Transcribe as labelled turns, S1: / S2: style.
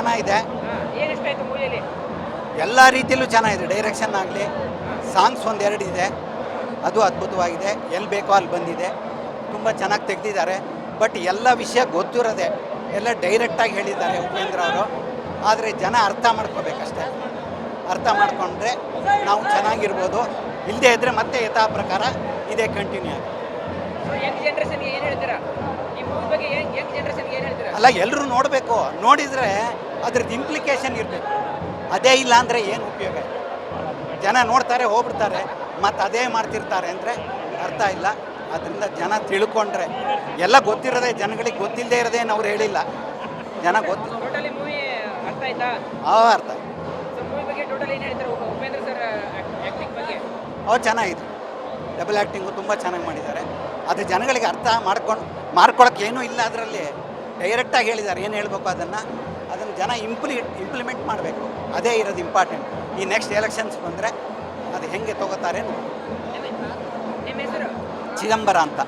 S1: ಚೆನ್ನಾಗಿದೆ,
S2: ಏನು ಇಷ್ಟ ಆಯಿತು ಮೂವಿಯಲ್ಲಿ?
S1: ಎಲ್ಲ ರೀತಿಯಲ್ಲೂ ಚೆನ್ನಾಗಿದೆ. ಡೈರೆಕ್ಷನ್ ಆಗಲಿ, ಸಾಂಗ್ಸ್ ಒಂದೆರಡು ಇದೆ, ಅದು ಅದ್ಭುತವಾಗಿದೆ. ಎಲ್ಲಿ ಬೇಕೋ ಅಲ್ಲಿ ಬಂದಿದೆ, ತುಂಬ ಚೆನ್ನಾಗಿ ತೆಗೆದಿದ್ದಾರೆ. ಬಟ್ ಎಲ್ಲ ವಿಷಯ ಗೊತ್ತಿರೋದೆ, ಎಲ್ಲ ಡೈರೆಕ್ಟಾಗಿ ಹೇಳಿದ್ದಾರೆ ಉಪೇಂದ್ರ ಅವರು. ಆದರೆ ಜನ ಅರ್ಥ ಮಾಡ್ಕೋಬೇಕಷ್ಟೆ. ಅರ್ಥ ಮಾಡಿಕೊಂಡ್ರೆ ನಾವು ಚೆನ್ನಾಗಿರ್ಬೋದು. ಇಲ್ಲದೇ ಇದ್ದರೆ ಮತ್ತೆ ಯಥಾ ಪ್ರಕಾರ ಇದೇ ಕಂಟಿನ್ಯೂ ಆಗುತ್ತೆ.
S2: ಯಂಗ್ ಜನ್ರೇಷನ್ಗೆ ಏನು ಹೇಳ್ತೀರಾ ಈ ಮೂವಿ ಬಗ್ಗೆ? ಯಂಗ್ ಜನ್ರೇಷನ್ಗೆ ಏನು ಹೇಳ್ತೀರಾ?
S1: ಅಲ್ಲ, ಎಲ್ಲರೂ ನೋಡಬೇಕು. ನೋಡಿದರೆ ಅದ್ರದ್ದು ಇಂಪ್ಲಿಕೇಶನ್ ಇರಬೇಕು. ಅದೇ ಇಲ್ಲ ಅಂದರೆ ಏನು ಉಪಯೋಗ ಇಲ್ಲ. ಜನ ನೋಡ್ತಾರೆ, ಹೋಗ್ಬಿಡ್ತಾರೆ, ಮತ್ತು ಅದೇ ಮಾಡ್ತಿರ್ತಾರೆ ಅಂದರೆ ಅರ್ಥ ಇಲ್ಲ. ಅದರಿಂದ ಜನ ತಿಳ್ಕೊಂಡ್ರೆ ಎಲ್ಲ ಗೊತ್ತಿರೋದೇ, ಜನಗಳಿಗೆ ಗೊತ್ತಿಲ್ಲದೆ ಇರೋದೇನು ಅವ್ರು ಹೇಳಿಲ್ಲ. ಜನ ಗೊತ್ತಿಲ್ಲ.
S2: ಟೋಟಲಿ ಮೂವಿ ಅರ್ಥ ಆಯ್ತಾ?
S1: ಅರ್ಥ.
S2: ಸೊ ಮೂವಿ ಬಗ್ಗೆ ಟೋಟಲಿ ಏನು ಹೇಳ್ತಾರೆ ಉಪೇಂದ್ರ ಸರ್ ಆ್ಯಕ್ಟಿಂಗ್ ಬಗ್ಗೆ?
S1: ಚೆನ್ನಾಗಿದೆ. ಡಬಲ್ ಆ್ಯಕ್ಟಿಂಗು ತುಂಬ ಚೆನ್ನಾಗಿ ಮಾಡಿದ್ದಾರೆ. ಅದು ಜನಗಳಿಗೆ ಅರ್ಥ ಮಾಡ್ಕೊಳಕ್ಕೆ ಏನೂ ಇಲ್ಲ. ಅದರಲ್ಲಿ ಡೈರೆಕ್ಟಾಗಿ ಹೇಳಿದ್ದಾರೆ ಏನು ಹೇಳಬೇಕು ಅದನ್ನು ಜನ ಇಂಪ್ಲಿಮೆಂಟ್ ಮಾಡಬೇಕು. ಅದೇ ಇರೋದು ಇಂಪಾರ್ಟೆಂಟ್. ಈ ನೆಕ್ಸ್ಟ್ ಎಲೆಕ್ಷನ್ಸ್ ಬಂದರೆ ಅದು ಹೆಂಗೆ ತೊಗೋತಾರೆ ನೋಡಿ.
S2: ನಿಮ್ಮ ಹೆಸರು?
S1: ಚಿದಂಬರ ಅಂತ.